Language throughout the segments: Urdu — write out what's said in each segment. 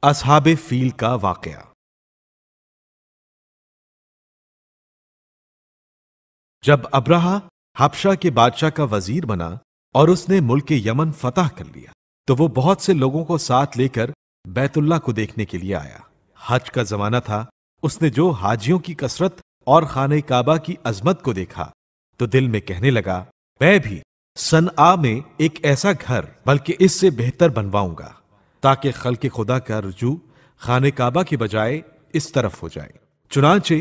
اصحاب فیل کا واقعہ۔ جب ابرہہ حبشہ کے بادشاہ کا وزیر بنا اور اس نے ملک یمن فتح کر لیا تو وہ بہت سے لوگوں کو ساتھ لے کر بیت اللہ کو دیکھنے کے لیے آیا۔ حج کا زمانہ تھا۔ اس نے جو حاجیوں کی کثرت اور خانہ کعبہ کی عظمت کو دیکھا تو دل میں کہنے لگا، میں بھی صنعاء میں ایک ایسا گھر بلکہ اس سے بہتر بنواؤں گا تاکہ خلق خدا کا رجوع خانہ کعبہ کے بجائے اس طرف ہو جائے۔ چنانچہ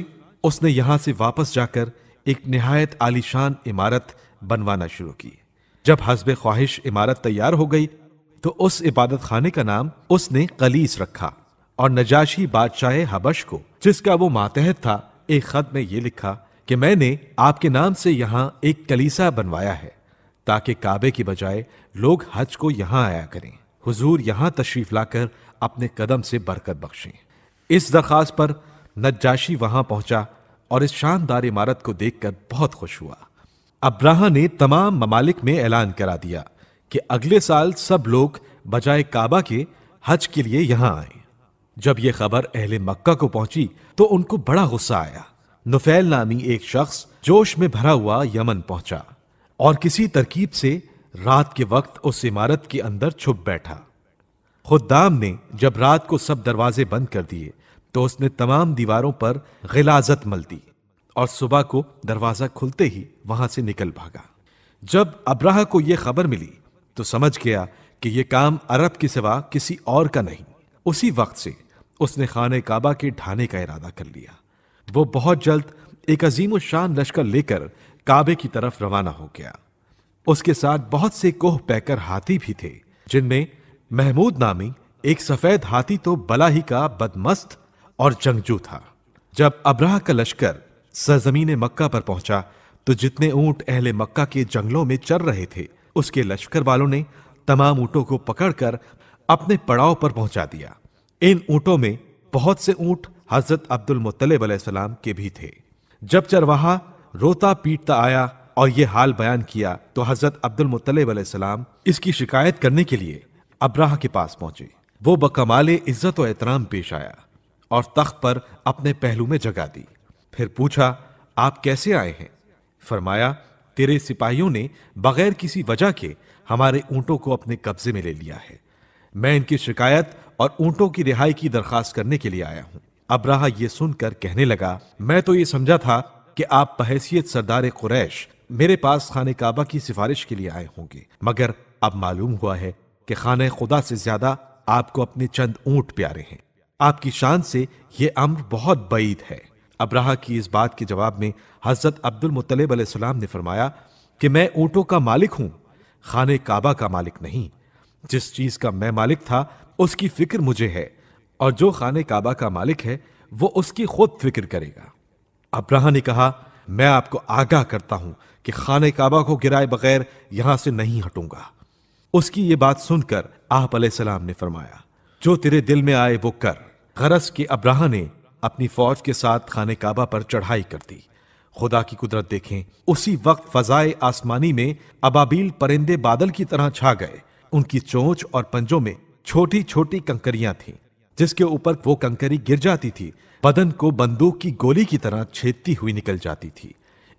اس نے یہاں سے واپس جا کر ایک نہایت عالیشان عمارت بنوانا شروع کی۔ جب حسب خواہش عمارت تیار ہو گئی تو اس عبادت خانے کا نام اس نے قلیس رکھا، اور نجاشی بادشاہ حبش کو، جس کا وہ ماتحت تھا، ایک خط میں یہ لکھا کہ میں نے آپ کے نام سے یہاں ایک کلیسا بنوایا ہے تاکہ کعبے کی بجائے لوگ حج کو یہاں آیا کریں۔ حضور یہاں تشریف لا کر اپنے قدم سے برکت بخشیں۔ اس درخواست پر نجاشی وہاں پہنچا اور اس شاندار عمارت کو دیکھ کر بہت خوش ہوا۔ ابرہہ نے تمام ممالک میں اعلان کرا دیا کہ اگلے سال سب لوگ بجائے کعبہ کے حج کے لیے یہاں آئیں۔ جب یہ خبر اہل مکہ کو پہنچی تو ان کو بڑا غصہ آیا۔ نفیل نامی ایک شخص جوش میں بھرا ہوا یمن پہنچا اور کسی ترکیب سے رات کے وقت اس عمارت کے اندر چھپ بیٹھا۔ خدام نے جب رات کو سب دروازے بند کر دیے تو اس نے تمام دیواروں پر غلاظت مل دی اور صبح کو دروازہ کھلتے ہی وہاں سے نکل بھاگا۔ جب ابرہہ کو یہ خبر ملی تو سمجھ گیا کہ یہ کام عرب کے سوا کسی اور کا نہیں۔ اسی وقت سے اس نے خانہ کعبہ کے ڈھانے کا ارادہ کر لیا۔ وہ بہت جلد ایک عظیم الشان لشکر لے کر کعبے کی طرف روانہ ہو گیا۔ اس کے ساتھ بہت سے کوہ پیکر ہاتھی بھی تھے، جن میں محمود نامی ایک سفید ہاتھی تو بلا ہی کا بدمست اور جنگجو تھا۔ جب ابرہہ کا لشکر سرزمین مکہ پر پہنچا تو جتنے اونٹ اہل مکہ کے جنگلوں میں چر رہے تھے، اس کے لشکر والوں نے تمام اونٹوں کو پکڑ کر اپنے پڑاؤ پر پہنچا دیا۔ ان اونٹوں میں بہت سے اونٹ حضرت عبد المطلب علیہ السلام کے بھی تھے۔ جب چرواہا روتا پیٹتا آیا اور یہ حال بیان کیا تو حضرت عبد المطلب علیہ السلام اس کی شکایت کرنے کے لیے ابرہہ کے پاس پہنچے۔ وہ بکمال عزت و احترام پیش آیا اور تخت پر اپنے پہلو میں جگہ دی۔ پھر پوچھا، آپ کیسے آئے ہیں؟ فرمایا، تیرے سپاہیوں نے بغیر کسی وجہ کے ہمارے اونٹوں کو اپنے قبضے میں لے لیا ہے۔ میں ان کی شکایت اور اونٹوں کی رہائی کی درخواست کرنے کے لیے آیا ہوں۔ ابرہہ یہ سن کر کہنے لگا، میں تو یہ سمجھا تھا کہ آپ بحیثیت سردار قریش میرے پاس خانہ کعبہ کی سفارش کے لیے آئے ہوں گے، مگر اب معلوم ہوا ہے کہ خانہ خدا سے زیادہ آپ کو اپنے چند اونٹ پیارے ہیں۔ آپ کی شان سے یہ امر بہت بعید ہے۔ ابرہہ کی اس بات کے جواب میں حضرت عبد المطلب علیہ السلام نے فرمایا کہ میں اونٹوں کا مالک ہوں، خانہ کعبہ کا مالک نہیں۔ جس چیز کا میں مالک تھا اس کی فکر مجھے ہے، اور جو خانہ کعبہ کا مالک ہے وہ اس کی خود فکر کرے گا۔ ابرہہ نے کہا، میں آپ کو آگاہ کرتا ہوں کہ خانہ کعبہ کو گرائے بغیر یہاں سے نہیں ہٹوں گا۔ اس کی یہ بات سن کر آپ علیہ السلام نے فرمایا، جو تیرے دل میں آئے وہ کر۔ غرض کہ ابرہہ نے اپنی فوج کے ساتھ خانہ کعبہ پر چڑھائی کر دی۔ خدا کی قدرت دیکھیں، اسی وقت فضائے آسمانی میں ابابیل پرندے بادل کی طرح چھا گئے۔ ان کی چونچ اور پنجوں میں چھوٹی چھوٹی کنکریاں تھیں، جس کے اوپر وہ کنکری گر جاتی تھی بدن کو بندوق کی گولی کی طرح چھیدتی ہوئی نکل جاتی تھی۔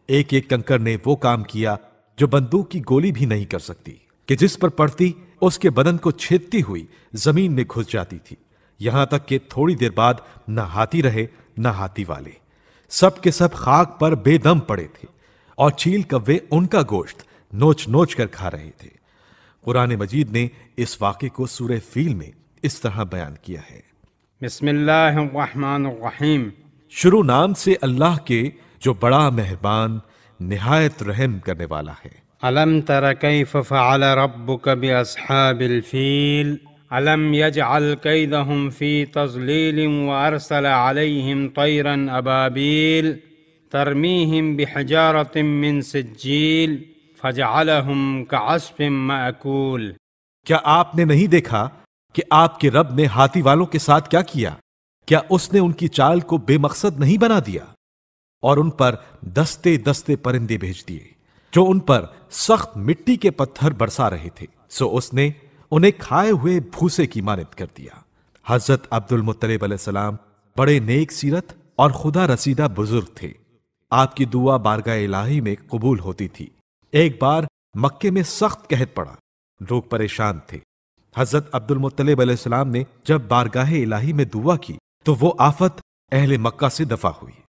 ایک ایک کنکر نے وہ کام کیا جو بندوق کی گولی بھی نہیں کر سکتی، کہ جس پر پڑتی اس کے بدن کو چھیدتی ہوئی زمین میں گھس جاتی تھی، یہاں تک کہ تھوڑی دیر بعد نہ ہاتھی رہے نہ ہاتھی والے، سب کے سب خاک پر بے دم پڑے تھے، اور چیل کوے ان کا گوشت نوچ نوچ کر کھا رہے تھے۔ قرآن مجید نے اس واقعے کو سورہ فیل میں اس طرح بیان کیا ہے، بسم اللہ الرحمن الرحیم، شروع نام سے اللہ کے جو بڑا مہربان نہایت رحم کرنے والا ہے۔ الم تر کیف فعل ربک باصحاب الفیل الم یجعل کیدہم فی تضلیل وارسل علیہم طیرا ابابیل ترمیہم بحجارۃ من سجیل فجعلہم کعصف مأکول۔ کیا آپ نے نہیں دیکھا کہ آپ کے رب نے ہاتھی والوں کے ساتھ کیا کیا؟ کیا اس نے ان کی چال کو بے مقصد نہیں بنا دیا اور ان پر دستے دستے پرندے بھیج دیے جو ان پر سخت مٹی کے پتھر برسا رہے تھے؟ سو اس نے انہیں کھائے ہوئے بھوسے کی مانند کر دیا۔ حضرت عبد المطلب علیہ السلام بڑے نیک سیرت اور خدا رسیدہ بزرگ تھے۔ آپ کی دعا بارگاہ الہی میں قبول ہوتی تھی۔ ایک بار مکے میں سخت قحط پڑا، لوگ پریشان تھے۔ حضرت عبد المطلب علیہ السلام نے جب بارگاہ الہی میں دعا کی تو وہ آفت اہل مکہ سے دفع ہوئی۔